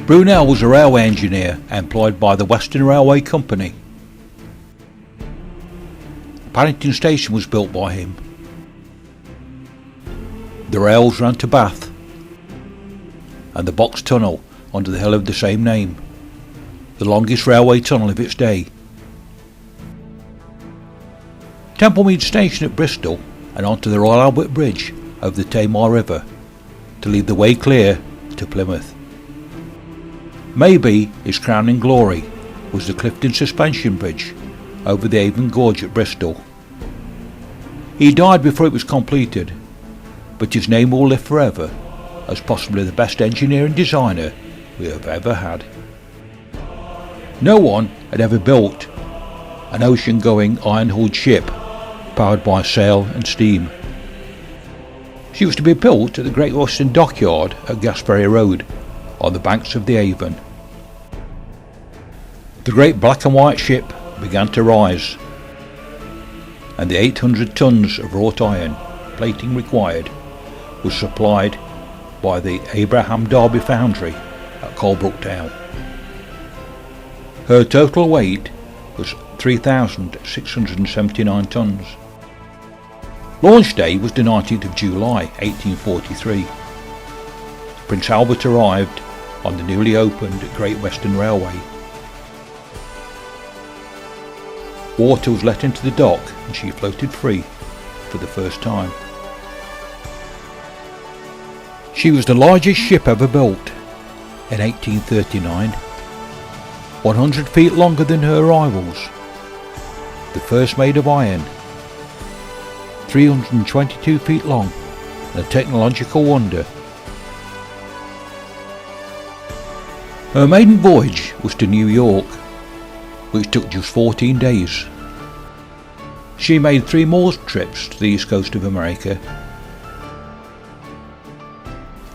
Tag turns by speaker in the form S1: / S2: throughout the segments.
S1: Brunel was a railway engineer employed by the Western Railway Company. Paddington Station was built by him. The rails ran to Bath, and the Box Tunnel under the hill of the same name, the longest railway tunnel of its day. Templemead Station at Bristol and onto the Royal Albert Bridge over the Tamar River to leave the way clear to Plymouth. Maybe his crowning glory was the Clifton Suspension Bridge over the Avon Gorge at Bristol. He died before it was completed, but his name will live forever as possibly the best engineer and designer we have ever had. No one had ever built an ocean-going iron-hulled ship powered by sail and steam. She was to be built at the Great Western Dockyard at Gasperry Road on the banks of the Avon. The great black and white ship began to rise, and the 800 tons of wrought iron plating required was supplied by the Abraham Darby Foundry at Colebrook Down. Her total weight was 3,679 tons. Launch day was the 19th of July 1843. Prince Albert arrived on the newly opened Great Western Railway. Water was let into the dock and she floated free for the first time. She was the largest ship ever built in 1839, 100 feet longer than her rivals, the first made of iron, 322 feet long, and a technological wonder. Her maiden voyage was to New York, which took just 14 days. She made 3 more trips to the east coast of America.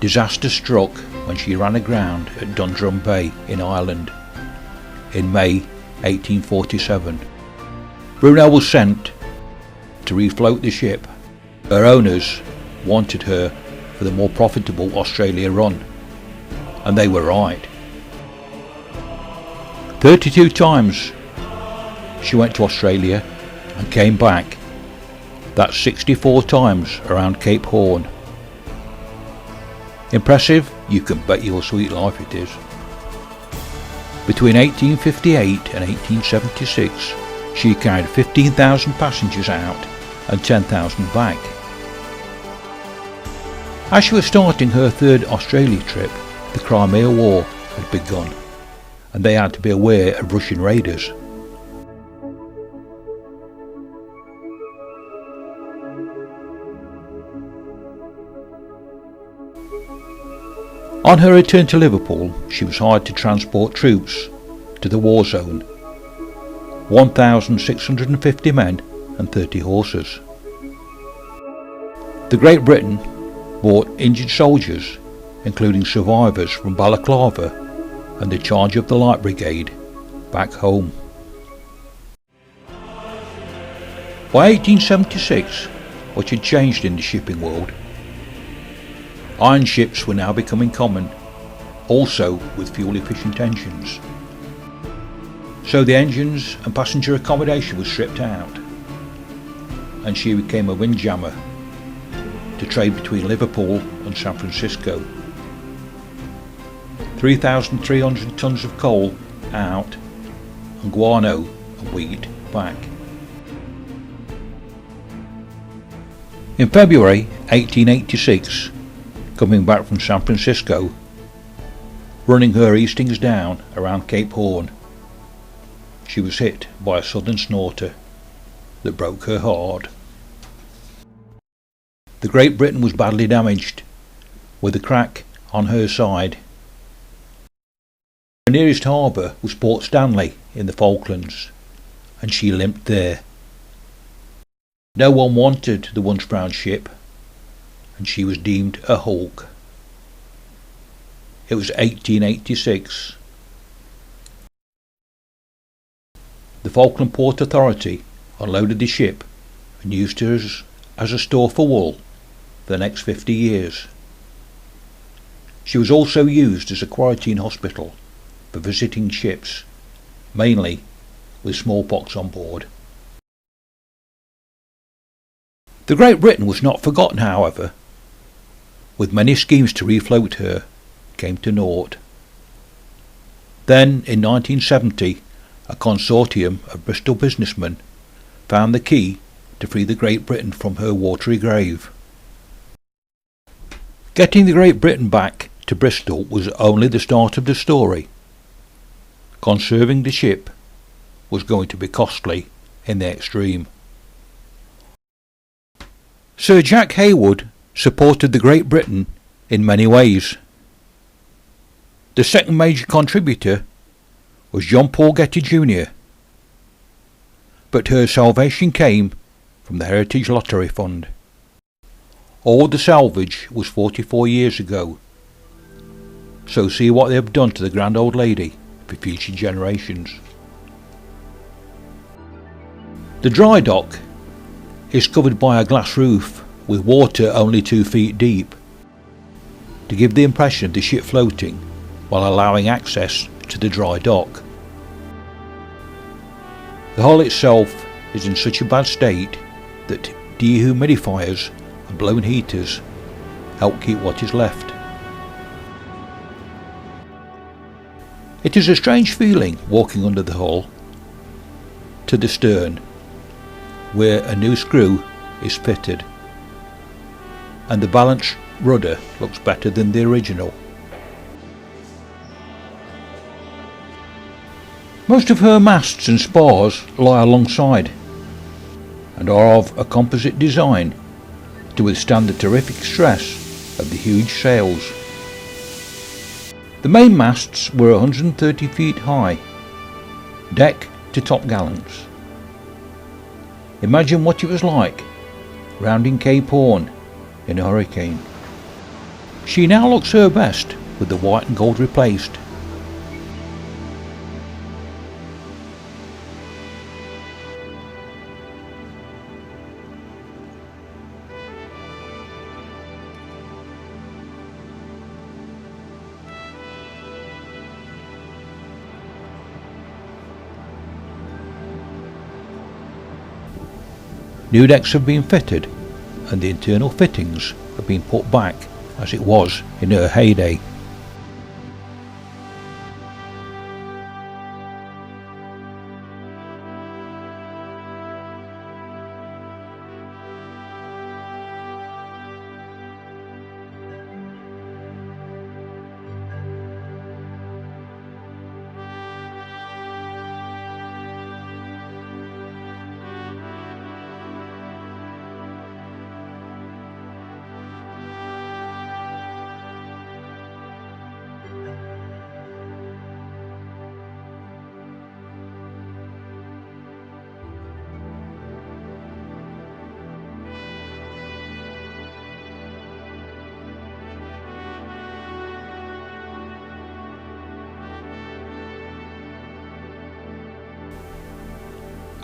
S1: Disaster struck when she ran aground at Dundrum Bay in Ireland in May 1847. Brunel was sent to refloat the ship. Her owners wanted her for the more profitable Australia run, and they were right. 32 times she went to Australia and came back. That's 64 times around Cape Horn. Impressive? You can bet your sweet life it is. Between 1858 and 1876, she carried 15,000 passengers out and 10,000 back. As she was starting her 3rd Australia trip, the Crimea War had begun, and they had to be aware of Russian raiders. On her return to Liverpool, she was hired to transport troops to the war zone, 1,650 men and 30 horses. The Great Britain brought injured soldiers, including survivors from Balaclava and the charge of the Light Brigade, back home. By 1876, much had changed in the shipping world. Iron ships were now becoming common, also with fuel-efficient engines. So the engines and passenger accommodation was stripped out, and she became a windjammer to trade between Liverpool and San Francisco. 3,300 tons of coal out, and guano and wheat back. In February 1886, coming back from San Francisco, running her Eastings down around Cape Horn, she was hit by a sudden snorter that broke her hard. The Great Britain was badly damaged, with a crack on her side. The nearest harbour was Port Stanley in the Falklands, and she limped there. No one wanted the once proud ship, and she was deemed a hulk. It was 1886. The Falkland Port Authority unloaded the ship and used her as a store for wool for the next 50 years. She was also used as a quarantine hospital for visiting ships, mainly with smallpox on board. The Great Britain was not forgotten, however, with many schemes to refloat her came to naught. Then, in 1970, a consortium of Bristol businessmen found the key to free the Great Britain from her watery grave. Getting the Great Britain back to Bristol was only the start of the story. Conserving the ship was going to be costly in the extreme. Sir Jack Haywood supported the Great Britain in many ways. The second major contributor was John Paul Getty Jr., but her salvation came from the Heritage Lottery Fund. All the salvage was 44 years ago, so see what they have done to the grand old lady for future generations. The dry dock is covered by a glass roof with water only 2 feet deep, to give the impression of the ship floating while allowing access to the dry dock. The hull itself is in such a bad state that dehumidifiers and blown heaters help keep what is left. It is a strange feeling walking under the hull to the stern, where a new screw is fitted, and the balance rudder looks better than the original. Most of her masts and spars lie alongside and are of a composite design to withstand the terrific stress of the huge sails. The main masts were 130 feet high, deck to top gallants. Imagine what it was like rounding Cape Horn in a hurricane. She now looks her best with the white and gold replaced. New decks have been fitted and the internal fittings have been put back as it was in her heyday.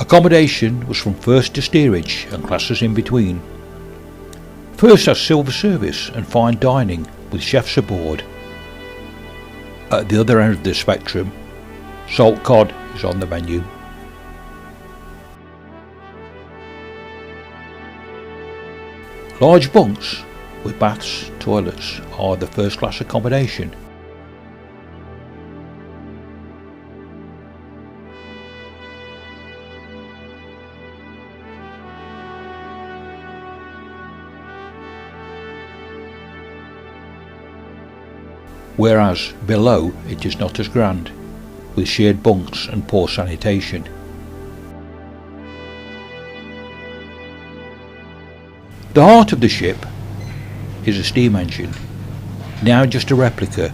S1: Accommodation was from first to steerage and classes in between. First has silver service and fine dining with chefs aboard. At the other end of the spectrum, salt cod is on the menu. Large bunks with baths, toilets are the first class accommodation. Whereas below it is not as grand, with shared bunks and poor sanitation. The heart of the ship is a steam engine, now just a replica,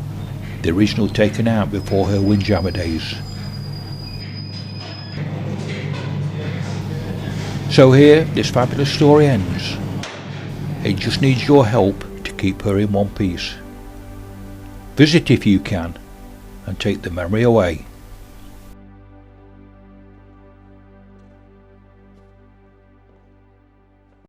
S1: the original taken out before her windjammer days. So here this fabulous story ends. It just needs your help to keep her in one piece. Visit if you can and take the memory away.